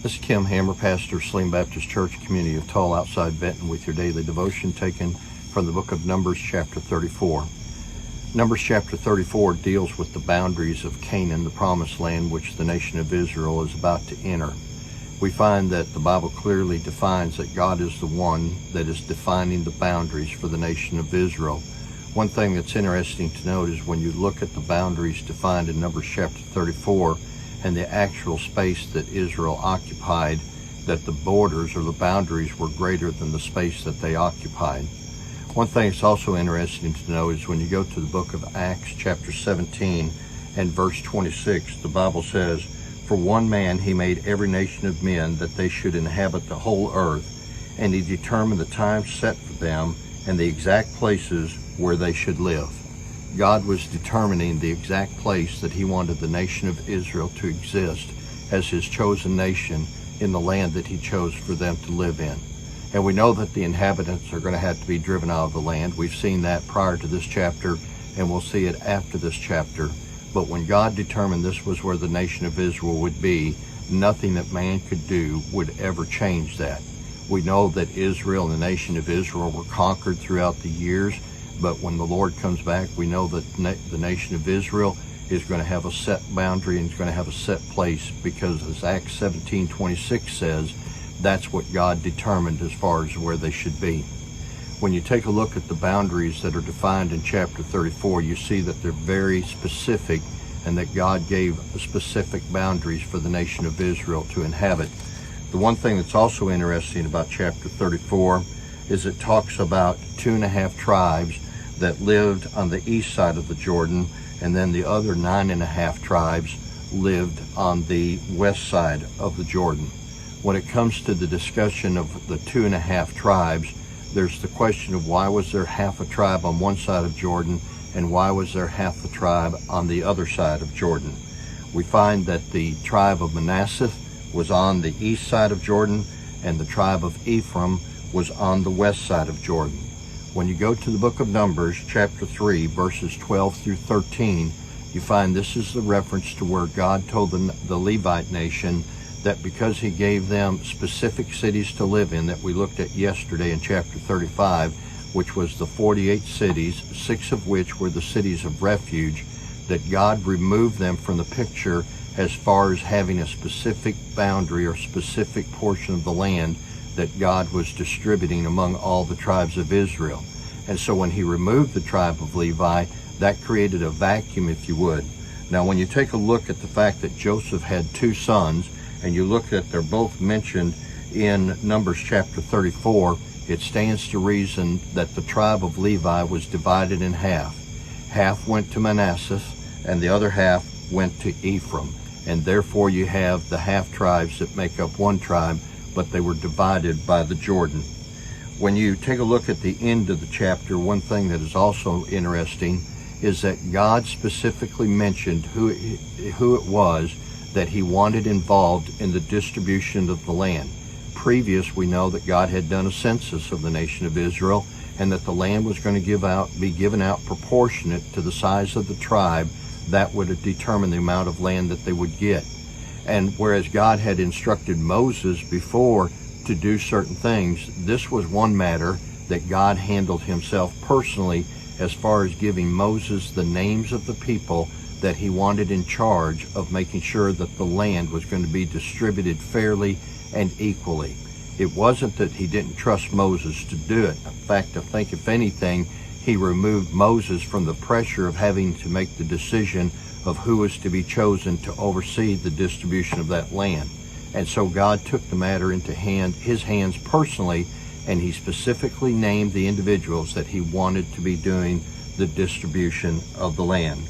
This is Kim Hammer, pastor of Saline Baptist Church, community of Tull, outside Benton, with your daily devotion taken from the book of Numbers, chapter 34. Numbers chapter 34 deals with the boundaries of Canaan, the promised land which the nation of Israel is about to enter. We find that the Bible clearly defines that God is the one that is defining the boundaries for the nation of Israel. One thing that's interesting to note is when you look at the boundaries defined in Numbers chapter 34 and the actual space that Israel occupied, that the borders or the boundaries were greater than the space that they occupied. One thing that's also interesting to know is when you go to the book of Acts chapter 17 and verse 26, the Bible says, "For one man he made every nation of men that they should inhabit the whole earth, and he determined the time set for them and the exact places where they should live." God was determining the exact place that he wanted the nation of Israel to exist as his chosen nation in the land that he chose for them to live in. And we know that the inhabitants are going to have to be driven out of the land. We've seen that prior to this chapter, and we'll see it after this chapter. But when God determined this was where the nation of Israel would be, nothing that man could do would ever change that. We know that Israel and the nation of Israel were conquered throughout the years, but when the Lord comes back, we know that the nation of Israel is going to have a set boundary and is going to have a set place, because as Acts 17:26 says, that's what God determined as far as where they should be. When you take a look at the boundaries that are defined in chapter 34, you see that they're very specific and that God gave specific boundaries for the nation of Israel to inhabit. The one thing that's also interesting about chapter 34 is it talks about 2.5 tribes that lived on the east side of the Jordan, and then the other 9.5 tribes lived on the west side of the Jordan. When it comes to the discussion of the 2.5 tribes, there's the question of why was there half a tribe on one side of Jordan and why was there half a tribe on the other side of Jordan. We find that the tribe of Manasseh was on the east side of Jordan and the tribe of Ephraim was on the west side of Jordan. When you go to the book of Numbers, chapter 3, verses 12 through 13, you find this is the reference to where God told the Levite nation that because he gave them specific cities to live in that we looked at yesterday in chapter 35, which was the 48 cities, 6 of which were the cities of refuge, that God removed them from the picture as far as having a specific boundary or specific portion of the land that God was distributing among all the tribes of Israel. And so when he removed the tribe of Levi, that created a vacuum, if you would. Now when you take a look at the fact that Joseph had 2 sons, and you look at they're both mentioned in Numbers chapter 34, it stands to reason that the tribe of Levi was divided in half. Half went to Manasseh, and the other half went to Ephraim. And therefore you have the half tribes that make up one tribe, but they were divided by the Jordan. When you take a look at the end of the chapter, one thing that is also interesting is that God specifically mentioned who it was that he wanted involved in the distribution of the land. Previous, we know that God had done a census of the nation of Israel and that the land was going to be given out proportionate to the size of the tribe. That would determine the amount of land that they would get. And whereas God had instructed Moses before to do certain things, this was one matter that God handled himself personally as far as giving Moses the names of the people that he wanted in charge of making sure that the land was going to be distributed fairly and equally. It wasn't that he didn't trust Moses to do it. In fact, I think if anything, he removed Moses from the pressure of having to make the decision of who was to be chosen to oversee the distribution of that land. And so God took the matter into his hands personally, and he specifically named the individuals that he wanted to be doing the distribution of the land.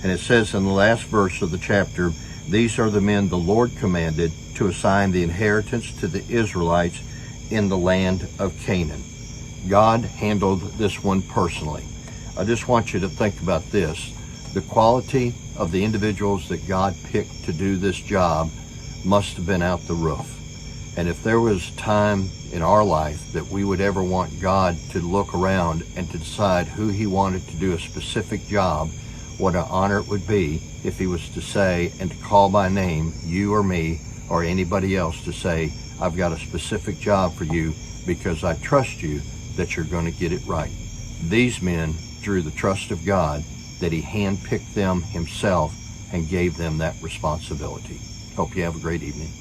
And it says in the last verse of the chapter, "These are the men the Lord commanded to assign the inheritance to the Israelites in the land of Canaan." God handled this one personally. I just want you to think about this. The quality of the individuals that God picked to do this job must have been out the roof. And if there was time in our life that we would ever want God to look around and to decide who he wanted to do a specific job, what an honor it would be if he was to say and to call by name, you or me or anybody else to say, I've got a specific job for you because I trust you that you're going to get it right. These men drew the trust of God that he handpicked them himself and gave them that responsibility. Hope you have a great evening.